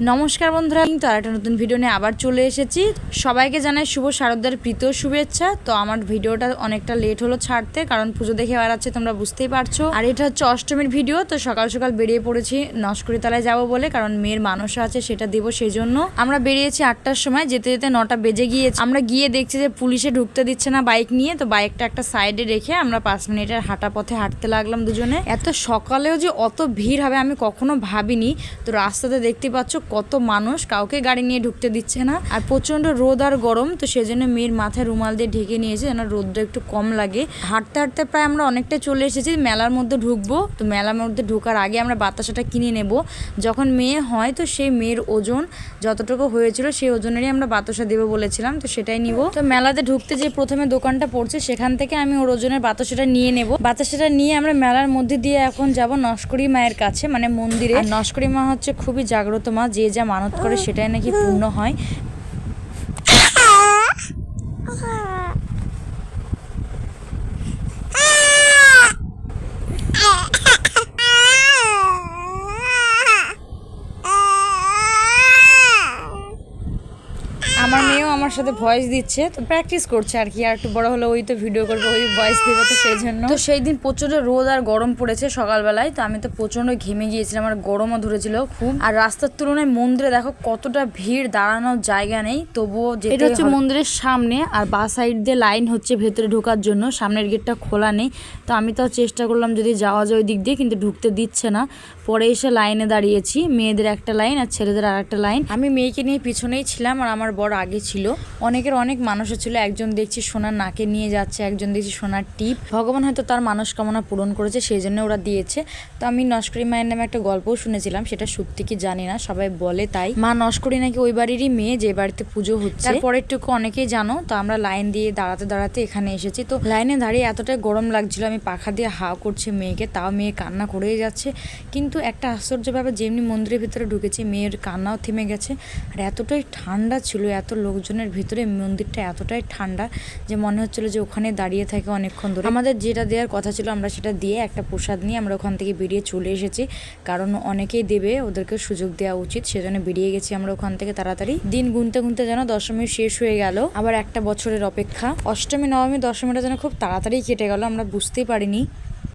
নমস্কার বন্ধুরা, কিন্তু আরেকটা নতুন ভিডিও নিয়ে আবার চলে এসেছি। সবাইকে জানাই শুভ শারদার প্রীতীয় শুভেচ্ছা। তো আমার ভিডিওটা অনেকটা লেট হলো ছাড়তে, কারণ পুজো দেখে বেড়াচ্ছে, তোমরা বুঝতেই পারছো। আর এটা হচ্ছে অষ্টমীর ভিডিও। তো সকাল সকাল বেরিয়ে পড়েছি নস্করিতলায় যাবো বলে, কারণ মেয়ের মানসা আছে, সেটা দেবো। সেই জন্য আমরা বেরিয়েছি 8টার সময়, যেতে যেতে 9টা বেজে গিয়েছে। আমরা গিয়ে দেখছি যে পুলিশে ঢুকতে দিচ্ছে না বাইক নিয়ে। তো বাইকটা একটা সাইডে রেখে আমরা 5 মিনিটের হাঁটা পথে হাঁটতে লাগলাম দুজনে। এত সকালেও যে অত ভিড় হবে আমি কখনো ভাবিনি। তো রাস্তাতে দেখতে পাচ্ছ কত মানুষ, কাউকে গাড়ি নিয়ে ঢুকতে দিচ্ছে না। আর প্রচন্ড রোদ আর গরম, তো সেজন্য মেয়ের মাথায় রুমাল দিয়ে ঢেকে নিয়েছে যেন রোদটা একটু কম লাগে। হাঁটতে হাঁটতে প্রায় আমরা অনেকটা চলে এসেছি। মেলার মধ্যে ঢুকবো, তো মেলার মধ্যে ঢোকার আগে আমরা বাতাসাটা কিনে নেব। যখন মেয়ে হয় তো সেই মেয়ের ওজন যতটুকু হয়েছিল সেই ওজনেরই আমরা বাতাসা দেবো বলেছিলাম, তো সেটাই নিব। তো মেলাতে ঢুকতে যে প্রথমে দোকানটা পড়ছে সেখান থেকে আমি ওর ওজনের বাতাসাটা নিয়ে নেব। বাতাসাটা নিয়ে আমরা মেলার মধ্যে দিয়ে এখন যাব নস্করি মায়ের কাছে, মানে মন্দিরে। আর নস্করি মা হচ্ছে খুবই জাগ্রত মা, যে যা মানত করে সেটাই নাকি পূর্ণ হয়। আমার মেয়েও আমার সাথে ভয়েস দিচ্ছে, তো প্র্যাকটিস করছে আর কি। আর একটু বড় হলে ওই তো ভিডিও করবে, ওই ভয়েস দেবে, তো সেই জন্য। তো সেই দিন প্রচন্ড রোদ আর গরম পড়েছে সকালবেলায়, তো আমি তো প্রচন্ড ঘেমে গিয়েছিলাম, আমার গরমও ধরেছিল খুব। আর রাস্তার তুলনায় মন্দিরে দেখো কতটা ভিড়, দাঁড়ানোর জায়গা নেই, তবুও এটা হচ্ছে মন্দিরের সামনে। আর বা সাইড দিয়ে লাইন হচ্ছে ভেতরে ঢোকার জন্য, সামনের গেটটা খোলা নেই। তো আমি তাও চেষ্টা করলাম যদি যাওয়া যায় ওই দিক দিয়ে, কিন্তু ঢুকতে দিচ্ছে না। পরে এসে লাইনে দাঁড়িয়েছি, মেয়েদের একটা লাইন আর ছেলেদের আর একটা লাইন। আমি মেয়েকে নিয়ে পিছনেই ছিলাম আর আমার বড় আগে ছিল। অনেকের অনেক মানুষও ছিল, একজন দেখছি সোনার নাকে নিয়ে যাচ্ছে, একজন দেখছি সোনার টিপ। ভগবান হয়তো তার মানসকামনা পূরণ করেছে, সেই জন্য ওরা দিয়েছে। তো আমি নস্করি মায়ের নামে একটা গল্পও শুনেছিলাম, সেটা সত্যি কি জানি না, সবাই বলে তাই। মা নস্করি নাকি ওই বাড়িরই মেয়ে যে বাড়িতে পুজো হচ্ছে। তারপরেরটুকু অনেকেই জানো। তো আমরা লাইন দিয়ে দাঁড়াতে দাঁড়াতে এখানে এসেছি। তো লাইনে দাঁড়িয়ে এতটাই গরম লাগছিল, আমি পাখা দিয়ে হাওয়া করছি মেয়েকে, তাও মেয়ে কান্না করেই যাচ্ছে। কিন্তু একটা আশ্চর্যভাবে যেমনি মন্দিরের ভিতরে ঢুকেছি মেয়ের কান্নাও থেমে গেছে। আর এতটাই ঠান্ডা ছিল, এত লোকজনের ভিতরে মন্দিরটা এতটাই ঠান্ডা যে মনে হচ্ছিল যে ওখানে দাঁড়িয়ে থাকে অনেকক্ষণ ধরে। আমাদের যেটা দেওয়ার কথা ছিল আমরা সেটা দিয়ে একটা প্রসাদ নিয়ে আমরা ওখান থেকে বেরিয়ে চলে এসেছি, কারণ অনেকেই দেবে, ওদেরকে সুযোগ দেওয়া উচিত, সেজন্য বেরিয়ে গেছি আমরা ওখান থেকে তাড়াতাড়ি। দিন গুনতে গুনতে যেন দশমী শেষ হয়ে গেল, আবার একটা বছরের অপেক্ষা। অষ্টমী নবমী দশমীটা যেন খুব তাড়াতাড়ি কেটে গেল, আমরা বুঝতেই পারিনি।